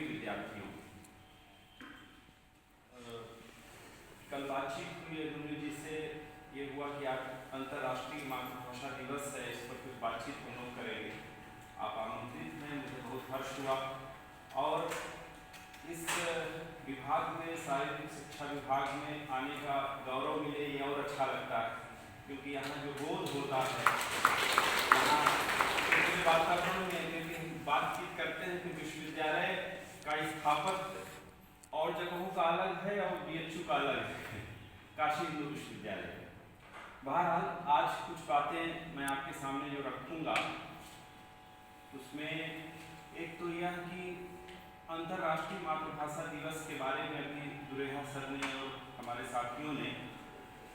सभी विद्यार्थियों, कल बातचीत हुई अरुण जी से, ये हुआ कि आज अंतर्राष्ट्रीय मातृभाषा दिवस है, इस पर कुछ बातचीत हम लोग करेंगे। आप आमंत्रित हैं, मुझे बहुत हर्ष हुआ। और इस विभाग में, शारीरिक शिक्षा विभाग में आने का गौरव मिले, ये और अच्छा लगता है, क्योंकि यहाँ जो बोध होता है, यहाँ वातावरण में क्योंकि हम बातचीत करते हैं कि विश्वविद्यालय का स्थापक और जगहों का अलग है और बीएचयू का अलग है, काशी हिंदू विश्वविद्यालय। बहरहाल आज कुछ बातें मैं आपके सामने जो रखूंगा, उसमें एक तो यह कि अंतर्राष्ट्रीय मातृभाषा दिवस के बारे में अभी दुरेहा सर ने और हमारे साथियों ने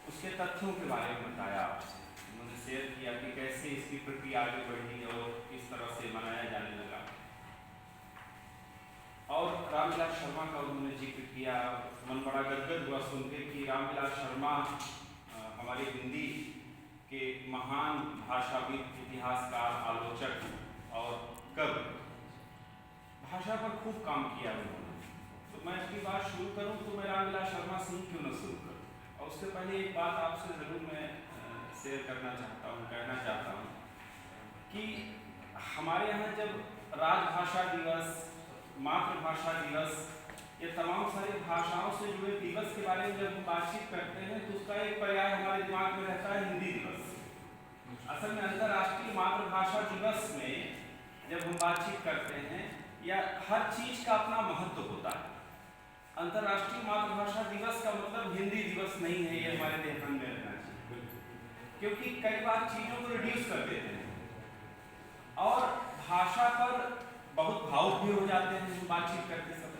उसके तथ्यों के बारे में बताया आपसे। उन्होंने शेयर किया कि कैसे इसकी प्रक्रिया आगे बढ़ी और किस तरह से मनाया जाने लगा। और रामविलास शर्मा का उन्होंने जिक्र किया। मन बड़ा गदगद हुआ सुनकर कि रामविलास शर्मा हमारे हिंदी के महान भाषाविद, इतिहासकार, आलोचक और कवि, भाषा पर खूब काम किया उन्होंने। तो मैं इसकी बात शुरू करूं तो मैं रामविलास शर्मा से ही क्यों न शुरू करूं। और उससे पहले एक बात आपसे ज़रूर मैं शेयर करना चाहता हूं, कहना चाहता हूं कि हमारे यहाँ जब राजभाषा दिवस, मातृभाषा दिवस, ये तमाम सारी भाषाओं से जुड़े दिवस के बारे में जब हम बातचीत करते हैं तो उसका एक पर्याय हमारे दिमाग में रहता है हिंदी दिवस। असल में अंतर्राष्ट्रीय मातृभाषा दिवस में जब हम बातचीत करते हैं, या हर चीज का अपना महत्व होता है। अंतर्राष्ट्रीय मातृभाषा दिवस का मतलब हिंदी दिवस नहीं है, ये हमारे ध्यान में रखना चाहिए, क्योंकि कई बार चीजों को रिड्यूस कर देते हैं और भाषा पर बहुत भावुक भी हो जाते हैं। हम बातचीत करते समय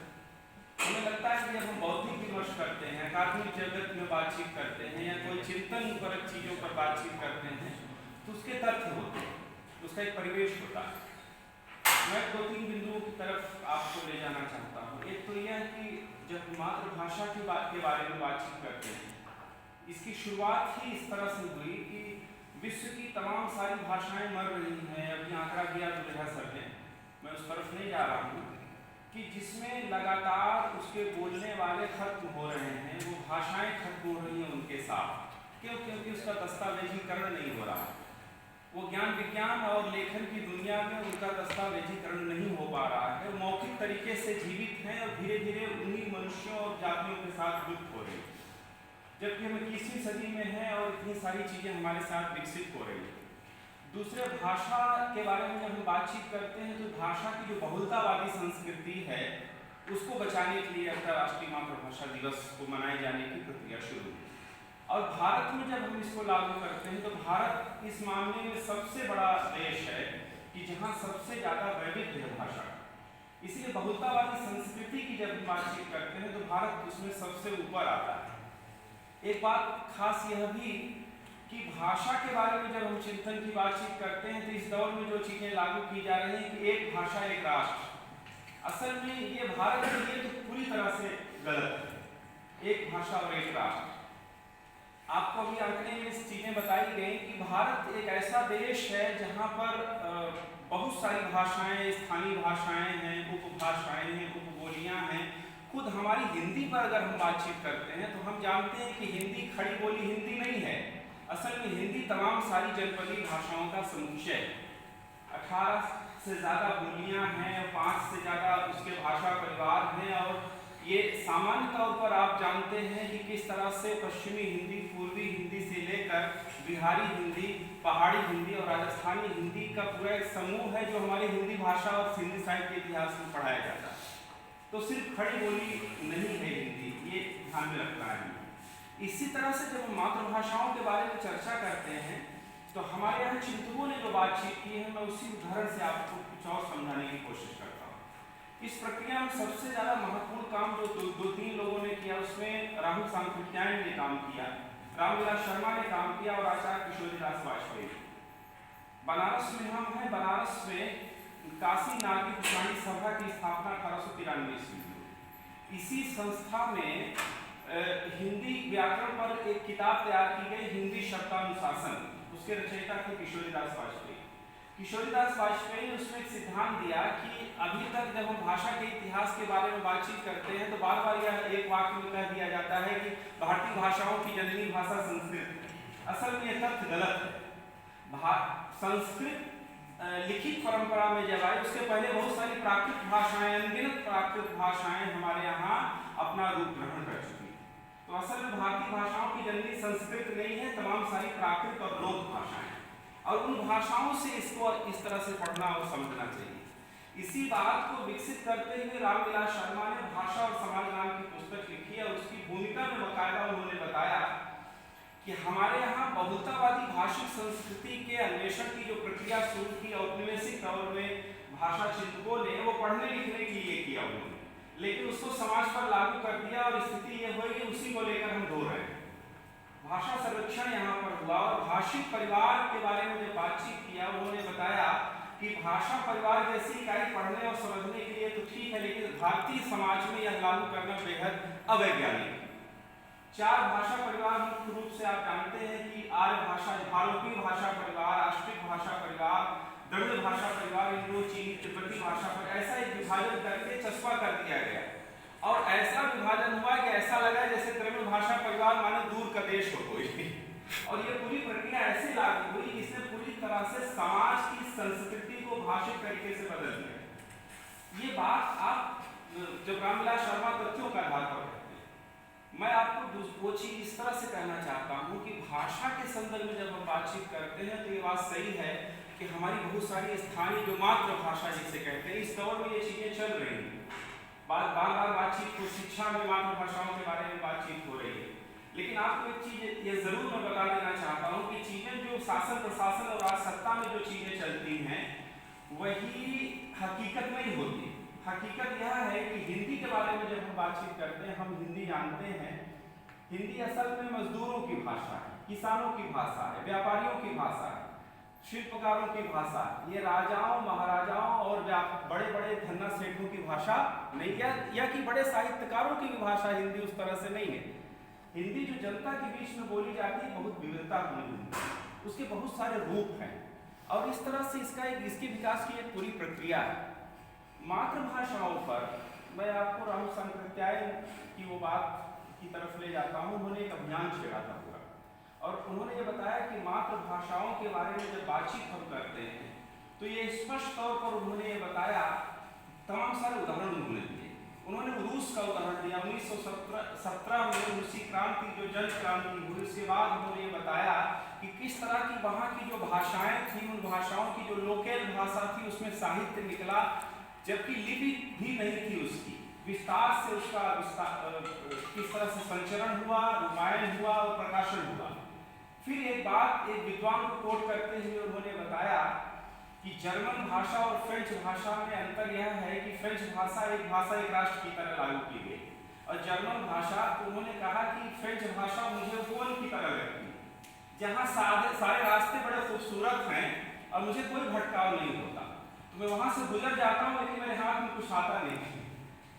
हमें लगता है कि जब हम बौद्धिक विमर्श करते हैं, अकादमिक जगत में बातचीत करते हैं या कोई चिंतन परक चीजों पर बातचीत करते हैं तो उसके तथ्य होते हैं, उसका एक परिवेश होता है। मैं 2-3 बिंदुओं की तरफ आपको ले जाना चाहता हूँ। एक तो यह है कि जब मातृभाषा के बारे में बातचीत करते हैं, इसकी शुरुआत ही इस तरह से हुई कि विश्व की तमाम सारी भाषाएं मर रही हैं। अभी आंकड़ा दिया दुरेहा सर ने, मैं उस तरफ नहीं जा रहा हूँ, कि जिसमें लगातार उसके बोलने वाले खत्म हो रहे हैं, वो भाषाएं खत्म हो रही हैं उनके साथ। क्यों? क्योंकि उसका दस्तावेजीकरण नहीं हो रहा। वो ज्ञान विज्ञान और लेखन की दुनिया में उनका दस्तावेजीकरण नहीं हो पा रहा है। मौखिक तरीके से जीवित हैं और धीरे धीरे उन्हीं मनुष्यों और जातियों के साथ लुप्त हो रही है, जबकि हम 21वीं सदी में हैं और इतनी सारी चीजें हमारे साथ विकसित हो रही है। दूसरे, भाषा के बारे में जब हम बातचीत करते हैं तो भाषा की जो बहुलतावादी संस्कृति है उसको बचाने के लिए अंतर्राष्ट्रीय मातृभाषा दिवस को मनाए जाने की प्रक्रिया शुरू हुई। और भारत में जब हम इसको लागू करते हैं तो भारत इस मामले में सबसे बड़ा देश है कि जहाँ सबसे ज्यादा वैविध्य है भाषा। इसलिए बहुलतावादी संस्कृति की जब हम बातचीत करते हैं तो भारत उसमें सबसे ऊपर आता है। एक बात खास यह भी कि भाषा के बारे में जब हम चिंतन की बातचीत करते हैं तो इस दौर में जो चीजें लागू की जा रही हैं कि एक भाषा एक राष्ट्र, असल में ये भारत के लिए तो पूरी तरह से गलत है। एक भाषा और एक राष्ट्र। आपको अभी आंकड़े में इस चीजें बताई गई कि भारत एक ऐसा देश है जहां पर बहुत सारी भाषाएं, स्थानीय भाषाएं हैं, उपभाषाएं हैं, उपबोलियां हैं। खुद हमारी हिंदी पर अगर हम बातचीत करते हैं तो हम जानते हैं कि हिंदी खड़ी बोली हिंदी नहीं है। असल में हिंदी तमाम सारी जनपदीय भाषाओं का समुच्चय है। 18 से ज़्यादा बोलियां हैं, 5 से ज़्यादा उसके भाषा परिवार हैं। और ये सामान्य तौर पर आप जानते हैं कि किस तरह से पश्चिमी हिंदी, पूर्वी हिंदी से लेकर बिहारी हिंदी, पहाड़ी हिंदी और राजस्थानी हिंदी का पूरा एक समूह है जो हमारी हिंदी भाषा और हिंदी साहित्य के इतिहास में पढ़ाया जाता है। तो सिर्फ खड़ी बोली नहीं है हिंदी, ये ध्यान में रखना है। इसी तरह से जब हम मातृभाषाओं के बारे में चर्चा करते हैं तो हमारे यहाँ चिंतकों ने जो बातचीत की है, मैं उसी उदाहरण से आपको कुछ और समझाने की कोशिश करता हूँ। इस प्रक्रिया में सबसे ज़्यादा महत्वपूर्ण काम जो 2-3 लोगों ने किया, उसमें राहुल सांकृत्यायन ने काम किया, रामविलास शर्मा ने काम किया और आचार्य किशोरीदास वाजपेयी। बनारस में हम हैं। बनारस में काशी नागरिक पुराणी सभा की स्थापना 1893 ईस्वी में हुई। इसी संस्था में हिंदी व्याकरण पर एक किताब तैयार की गई, हिंदी शब्दानुशासन। उसके रचयिता थे किशोरीदास वाजपेयी। किशोरीदास वाजपेयी ने उसमें एक सिद्धांत दिया कि अभी तक जब हम भाषा के इतिहास के बारे में बातचीत करते हैं तो बार बार यह एक वाक्य में कह दिया जाता है कि भारतीय भाषाओं की जननी भाषा संस्कृत है। असल में यह तथ्य गलत है। संस्कृत लिखित परंपरा में जब आई, उसके पहले बहुत सारी प्राकृत भाषाएं, अनगिनत प्राकृत भाषाएं हमारे यहाँ अपना रूप ग्रहण कर चुकी हैं। तो असल में भारतीय भाषाओं की जननी संस्कृत नहीं है, तमाम सारी प्राकृत और लोक भाषाएं, और उन भाषाओं से इसको इस तरह से पढ़ना और समझना चाहिए। इसी बात को विकसित करते हुए रामविलास शर्मा ने भाषा और समाज नाम की पुस्तक लिखी है। उसकी भूमिका में बाकायदा उन्होंने बताया कि हमारे यहाँ बहुलतावादी भाषिक संस्कृति के अन्वेषण की जो प्रक्रिया शुरू की औपनिवेशिक दौर में भाषा चिंतकों ने, वो पढ़ने लिखने के लिए किया उन्होंने, लेकिन उसको समाज पर लागू कर दिया और स्थिति ये हुई कि उसी को लेकर हम रो रहे हैं। भाषा सर्वेक्षण यहाँ पर हुआ और भाषिक परिवार के बारे में जब बातचीत किया, उन्होंने बताया कि भाषा परिवार जैसी इकाई पढ़ने और समझने के लिए तो ठीक है, लेकिन भारतीय समाज में यह लागू करना बेहद अवैज्ञानिक है। 4 भाषा परिवार मुख्य रूप से आप जानते हैं कि आर्य भाषा, भारोपी भाषा परिवार, आस्ट्रिक भाषा परिवार, द्रविड़ भाषा परिवार, इंडो चीनी तिब्बती भाषा पर ऐसा एक विभाजन करके चस्पा कर दिया गया। और ऐसा विभाजन हुआ कि ऐसा लगा जैसे द्रविड़ भाषा परिवार माने दूर का देश हो कोई। और ये पूरी प्रक्रिया ऐसे लागू हुई, इसने पूरी तरह से समाज की संस्कृति को भाषिक तरीके से बदल दिया। ये बात आप जब रामविलास शर्मा तथ्यों का आधार पर कहते हैं, मैं आपको वो चीज इस तरह से कहना चाहता हूँ कि भाषा के संदर्भ में जब हम बातचीत करते हैं तो ये बात सही है कि हमारी बहुत सारी स्थानीय जो मातृभाषा जिसे कहते हैं, इस दौर में ये चीजें चल रही हैं। बार बार बातचीत को शिक्षा में मातृभाषाओं के बारे में बातचीत हो रही है, लेकिन आपको एक चीज ये जरूर मैं बता देना चाहता हूँ कि चीजें जो शासन प्रशासन और राजसत्ता में जो चीजें चलती हैं वही हकीकत नहीं होती। हकीकत यह है कि हिंदी के बारे में जब हम बातचीत करते हैं, हम हिंदी जानते हैं, हिंदी असल में मजदूरों की भाषा है, किसानों की भाषा है, व्यापारियों की भाषा है, शिल्पकारों की भाषा। ये राजाओं महाराजाओं और बड़े बड़े धन्ना सेठों की भाषा नहीं, या कि बड़े साहित्यकारों की भी भाषा हिंदी उस तरह से नहीं है। हिंदी जो जनता के बीच में बोली जाती है, बहुत विविधता पूर्ण, उसके बहुत सारे रूप हैं, और इस तरह से इसके विकास की एक पूरी प्रक्रिया है। मातृभाषाओं पर मैं आपको राहुल सांकृत्यायन की वो बात की तरफ ले जाता हूँ। उन्होंने एक अभियान छेड़ा था पूरा, और उन्होंने ये बताया कि मातृभाषाओं के बारे में जब बातचीत हम करते हैं तो ये स्पष्ट तौर पर उन्होंने ये बताया, तमाम सारे उदाहरण उन्होंने दिए। उन्होंने रूस का उदाहरण दिया। 1917 में रूसी क्रांति, जो जन क्रांति हुई, उसके बाद उन्होंने ये बताया कि किस तरह की वहाँ की जो भाषाएं थी, उन भाषाओं की जो लोकल भाषा थी उसमें साहित्य निकला, जबकि लिपि भी नहीं थी उसकी। विस्तार से उसका किस तरह से संचरण हुआ, रूपायन हुआ और प्रकाशन हुआ। फिर एक बात एक विद्वान को कोट करते हुए उन्होंने बताया कि जर्मन भाषा और फ्रेंच भाषा में अंतर यह है कि फ्रेंच भाषा एक राष्ट्र की तरह लागू की गई, और जर्मन भाषा, तो उन्होंने कहा कि फ्रेंच भाषा मुझे वन की तरह लगती है, जहाँ सारे रास्ते बड़े खूबसूरत हैं और मुझे कोई भटकाव नहीं होता, तो मैं वहाँ से गुजर जाता हूँ लेकिन मेरे हाथ में कुछ आता नहीं।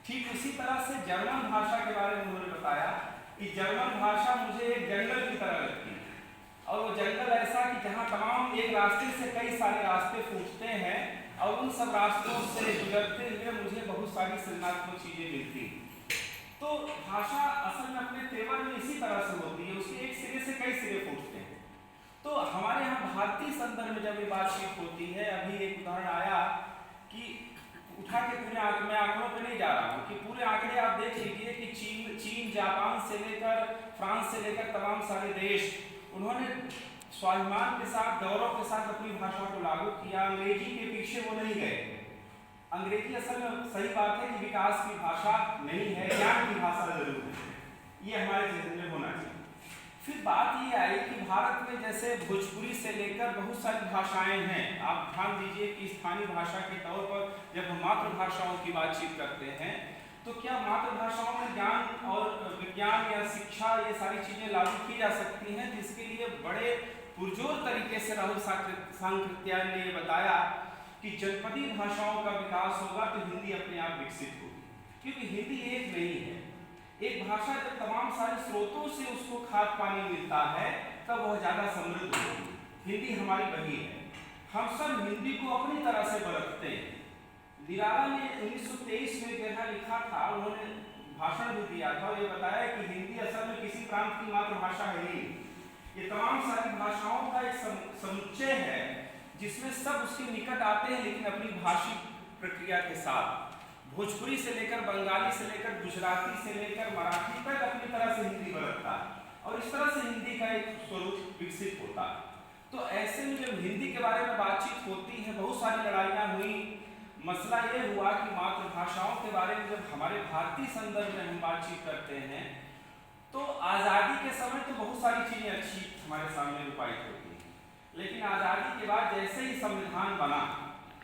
ठीक उसी तरह से जर्मन भाषा के बारे में उन्होंने बताया कि जर्मन भाषा मुझे एक जंगल की तरह लगती है, और वो जंगल ऐसा कि जहाँ तमाम एक रास्ते से कई सारे रास्ते फूटते हैं, और उन सब रास्तों से गुजरते हुए मुझे बहुत सारी सृजनात्मक चीजें मिलती हैं। तो भाषा असल में अपने तेवर में इसी तरह से होती है, उसके एक सिरे से कई सिरे फूटते हैं। तो हमारे यहाँ भारतीय संदर्भ में जब ये बातचीत होती है, अभी एक उदाहरण आया कि उठा के पूरे मैं आंकड़ों पे नहीं जा रहा हूँ, कि पूरे आंकड़े आप देख लीजिए कि चीन जापान से लेकर फ्रांस से लेकर तमाम सारे देश, उन्होंने स्वाभिमान के साथ, गौरव के साथ अपनी भाषा को लागू किया। अंग्रेजी के पीछे वो नहीं गए। अंग्रेजी असल में सही बात है कि विकास की भाषा नहीं है, ज्ञान की भाषा जरूर है, ये हमारे जहन में होना चाहिए। फिर बात ये आई कि भारत में जैसे भोजपुरी से लेकर बहुत सारी भाषाएं हैं। आप ध्यान दीजिए कि स्थानीय भाषा के तौर पर जब हम मातृभाषाओं की बातचीत करते हैं तो क्या मातृभाषाओं में ज्ञान और विज्ञान या शिक्षा, ये सारी चीजें लागू की जा सकती हैं, जिसके लिए बड़े पुरजोर तरीके से राहुल सांकृत्यायन ने ये बताया कि जनपदीय भाषाओं का विकास होगा तो हिंदी अपने आप विकसित होगी, क्योंकि हिंदी एक नहीं है। एक भाषा जब तमाम सारे स्रोतों से उसको खाद पानी मिलता है तब वह ज्यादा समृद्ध होगी। हिंदी हमारी वही है। हम सब हिंदी को अपनी तरह से बरतते हैं। दिराला ने 1923 में यहाँ लिखा था, उन्होंने भाषण भी दिया था और ये बताया कि हिंदी असल में किसी प्रांत की मातृभाषा है ही। ये तमाम सारी भाषाओं का एक समुच्चय है जिसमें सब उसके निकट आते हैं, लेकिन अपनी भाषिक प्रक्रिया के साथ। भोजपुरी से लेकर बंगाली से लेकर गुजराती से लेकर मराठी तक अपनी तरह से हिंदी बरतता है और इस तरह से हिंदी का एक स्वरूप विकसित होता है। तो ऐसे में जब हिंदी के बारे में बातचीत होती है, बहुत सारी लड़ाइयाँ हुई। मसला ये हुआ कि मातृभाषाओं के बारे में जब हमारे भारतीय संदर्भ में हम बातचीत करते हैं तो आज़ादी के समय तो बहुत सारी चीज़ें अच्छी हमारे सामने रूपायित होती हैं, लेकिन आज़ादी के बाद जैसे ही संविधान बना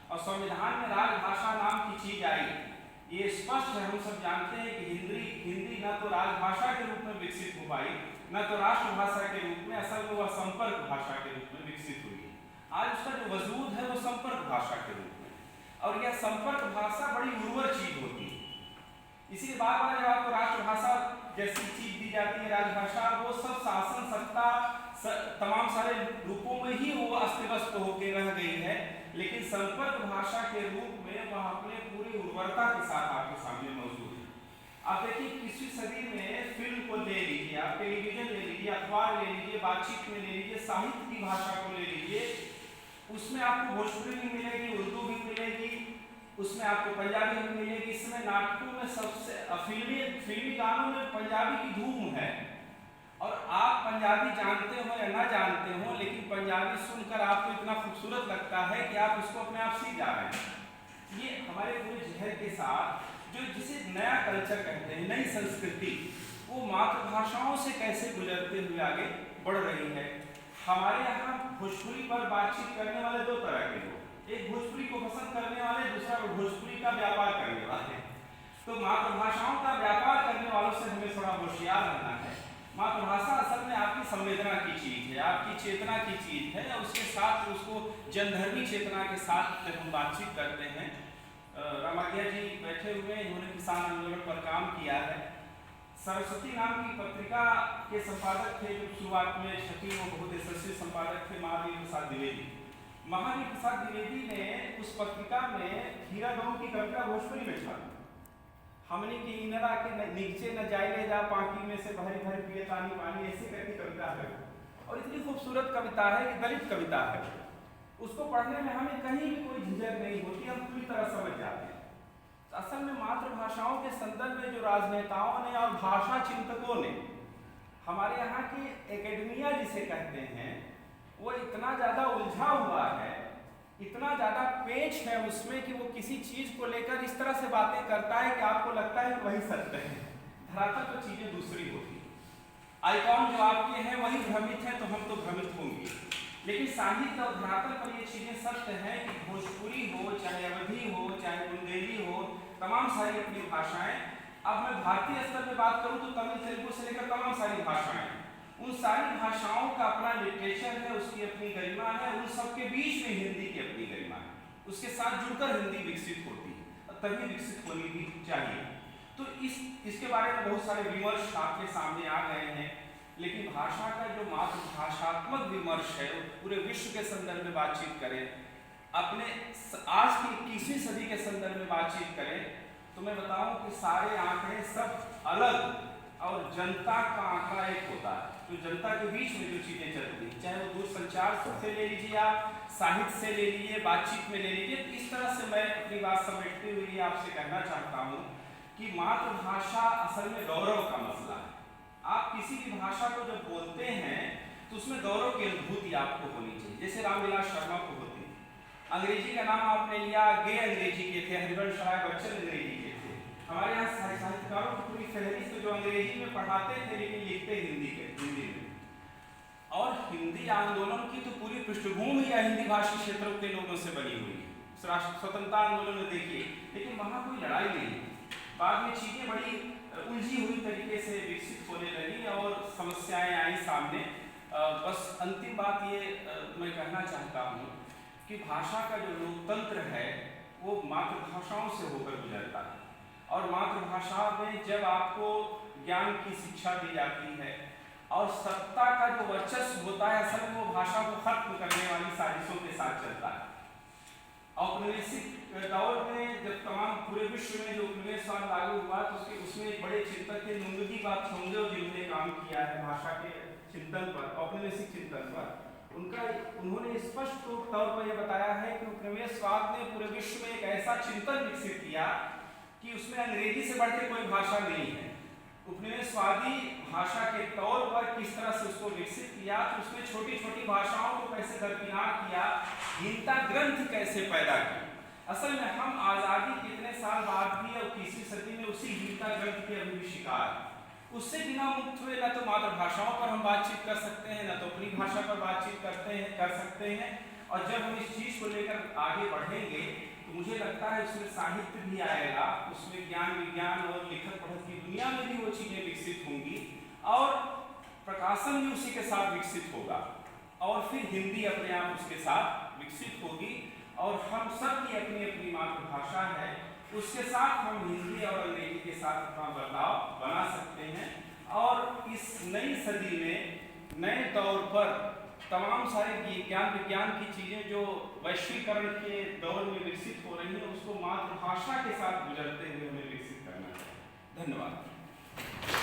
और संविधान में राजभाषा नाम की चीज़ आई, ये स्पष्ट है, हम सब जानते हैं कि हिंदी न तो राजभाषा के रूप में विकसित हो पाई, न तो राष्ट्रभाषा के रूप में, असल में वह संपर्क भाषा के रूप में विकसित हुई। आज उसका जो वजूद है वो संपर्क भाषा के रूप में, और यह संपर्क भाषा बड़ी उर्वर चीज होती है। इसीलिए बार बार जब आपको राष्ट्रभाषा जैसी चीज दी जाती है, राजभाषा, वो सब शासन सत्ता तमाम सारे रूपों में ही वो अस्तव्यस्त होकर रह गई है, लेकिन संपर्क भाषा के रूप में वह अपने पूरी उर्वरता के साथ आपके सामने मौजूद है। आप देखिए 21वीं सदी में फिल्म को ले लीजिए, आप टेलीविजन ले लीजिए, अखबार ले लीजिए, बातचीत में ले लीजिए, साहित्य की भाषा को ले लीजिए, उसमें आपको भोजपुरी भी मिलेगी, उर्दू भी मिलेगी, उसमें आपको पंजाबी भी मिलेगी। इसमें नाटकों में सबसे फिल्मी गानों में पंजाबी की धूम है, और आप पंजाबी जानते हो या ना जानते हो, लेकिन पंजाबी सुनकर आपको इतना खूबसूरत लगता है कि आप उसको अपने आप सीख जा रहे हैं। ये हमारे पूरे जहर के साथ जो जिसे नया कल्चर कहते हैं, नई संस्कृति, वो मातृभाषाओं से कैसे गुजरते हुए आगे बढ़ रही है। हमारे यहाँ भोजपुरी पर बातचीत करने वाले दो तरह के लोग, एक भोजपुरी को पसंद करने वाले, दूसरा भोजपुरी का व्यापार करने वाले। तो मातृभाषाओं का व्यापार करने वालों से हमें थोड़ा होशियार रहना है। मातृभाषा असल में आपकी संवेदना की चीज़ है, आपकी चेतना की चीज़ है, और उसके साथ उसको जनधर्मी चेतना के साथ जब हम बातचीत करते हैं। रामाज्ञा जी बैठे हुए, इन्होंने किसान आंदोलन पर काम किया है। सरस्वती नाम की पत्रिका के संपादक थे जो शुरुआत में छपी, वो बहुत यशस्वी संपादक थे महावीर प्रसाद द्विवेदी। महावीर प्रसाद द्विवेदी ने उस पत्रिका में हीरा गांव की कविता भोजपुरी में छापी। हमने की इनरा के नीचे न जाए जा पाकी में से भरी भरी पिए तानी पानी, ऐसी करके कविता है, और इतनी खूबसूरत कविता है कि दलित कविता है। उसको पढ़ने में हमें कहीं भी कोई झिझक नहीं होती, हम पूरी तरह समझ जाते हैं। तो असल में मातृभाषाओं के संदर्भ में जो राजनेताओं ने और भाषा चिंतकों ने, हमारे यहाँ की एकेडमिया जिसे कहते हैं, वो इतना ज़्यादा उलझा हुआ है, इतना ज़्यादा पेच है उसमें कि वो किसी चीज़ को लेकर इस तरह से बातें करता है कि आपको लगता है कि वही सत्य है। धरातल तो चीज़ें दूसरी होती हैं, आइकॉन जो आपके हैं वही भ्रमित है, तो हम तो भ्रमित होंगे। लेकिन साहित्य और धरातल पर ये चीज़ें सत्य हैं कि भोजपुरी हो, चाहे अवधी हो, चाहे बुंदेली हो, तमाम सारी अपनी भाषाएं। अब मैं भारतीय स्तर में बात करूँ तो तमिल तेलुगु से लेकर तमाम सारी भाषाएं, उन सारी भाषाओं का अपना लिटरेचर है, उसकी अपनी गरिमा है, उन सबके बीच में हिंदी की अपनी गरिमा है, उसके साथ जुड़कर हिंदी विकसित होती है, तभी विकसित होनी भी चाहिए। तो इसके बारे में बहुत सारे विमर्श आपके सामने आ गए हैं, लेकिन भाषा का जो मातृभाषात्मक विमर्श है वो पूरे विश्व के संदर्भ में बातचीत करें, अपने आज की 21वीं सदी के संदर्भ में बातचीत करें, तो मैं बताऊं कि सारे आंकड़े सब अलग, और जनता का आंकड़ा एक होता है, तो जनता के बीच में जो चीज़ें चलती हैं, चाहे वो दूरसंचार से ले लीजिए, आप साहित्य से ले लीजिए, बातचीत में ले लीजिए। तो इस तरह से मैं अपनी बात समेटते हुए आपसे कहना चाहता हूँ कि मातृभाषा असल में गौरव का मसला है। आप किसी भी भाषा को जब बोलते हैं तो उसमें गौरव की अनुभूति आपको होनी चाहिए, जैसे रामविलास शर्मा को होती है। अंग्रेजी का नाम आपने लिया, गे अंग्रेजी के थे, हरिवंश राय बच्चन अंग्रेजी के थे। हमारे यहाँ साहित्यकारों की पूरी फहरिस्त जो अंग्रेजी में पढ़ाते थे लेकिन लिखते हिंदी में। और हिंदी आंदोलन की तो पूरी पृष्ठभूमि या हिंदी भाषी क्षेत्रों के लोगों से बनी हुई है। स्वतंत्रता आंदोलन में देखिए, लेकिन वहाँ कोई लड़ाई नहीं, बाद में चीज़ें बड़ी उलझी हुई तरीके से विकसित होने लगी और समस्याएं आई सामने। बस अंतिम बात ये मैं कहना चाहता हूँ कि भाषा का जो लोकतंत्र है वो मातृभाषाओं से होकर गुजरता है, और मातृभाषा में जब आपको ज्ञान की शिक्षा दी जाती है और सत्ता का जो वर्चस्व होता है, असल में वो भाषा को खत्म करने वाली साजिशों के साथ चलता है। औपनिवेशिक दौर में जब विश्व में जो उपनिवेशवाद लागू हुआ तो उसमें एक बड़े चिंतक थे नुंगजी बात छोंगे, जिन्होंने काम किया है भाषा के चिंतन पर, औपनिवेशिक चिंतन पर। उन्होंने स्पष्ट तौर पर यह बताया है कि उपनिवेशवाद ने पूरे विश्व में एक ऐसा चिंतन विकसित किया कि उसमें अंग्रेजी से बढ़ के कोई भाषा नहीं है। उपनिवेशवादी भाषा के तौर पर किस तरह से उसको विकसित किया, तो उसमें छोटी छोटी भाषाओं को कैसे दरकिनार किया, हीनता ग्रंथ कैसे पैदा की। असल में हम आज़ादी के इतने साल बाद भी और 21वीं सदी में उसी हीनता ग्रंथ के अभी भी शिकार। उससे बिना मुक्त हुए न तो मातृभाषाओं पर हम बातचीत कर सकते हैं, न तो अपनी भाषा पर बातचीत कर सकते हैं। और जब हम इस चीज़ को लेकर आगे बढ़ेंगे तो मुझे लगता है उसमें साहित्य भी आएगा, उसमें ज्ञान विज्ञान और लिखत पढ़त की दुनिया में भी वो चीज़ें विकसित होंगी और प्रकाशन भी उसी के साथ विकसित होगा और फिर हिंदी अपने आप उसके साथ विकसित होगी। और हम सब की अपनी अपनी मातृभाषा है, उसके साथ हम हिंदी और अंग्रेजी के साथ अपना बदलाव बना सकते हैं। और इस नई सदी में नए तौर पर तमाम सारे ज्ञान विज्ञान की चीज़ें जो वैश्वीकरण के दौर में विकसित हो रही हैं, उसको मातृभाषा के साथ गुजरते हुए हमें विकसित करना चाहिए। धन्यवाद।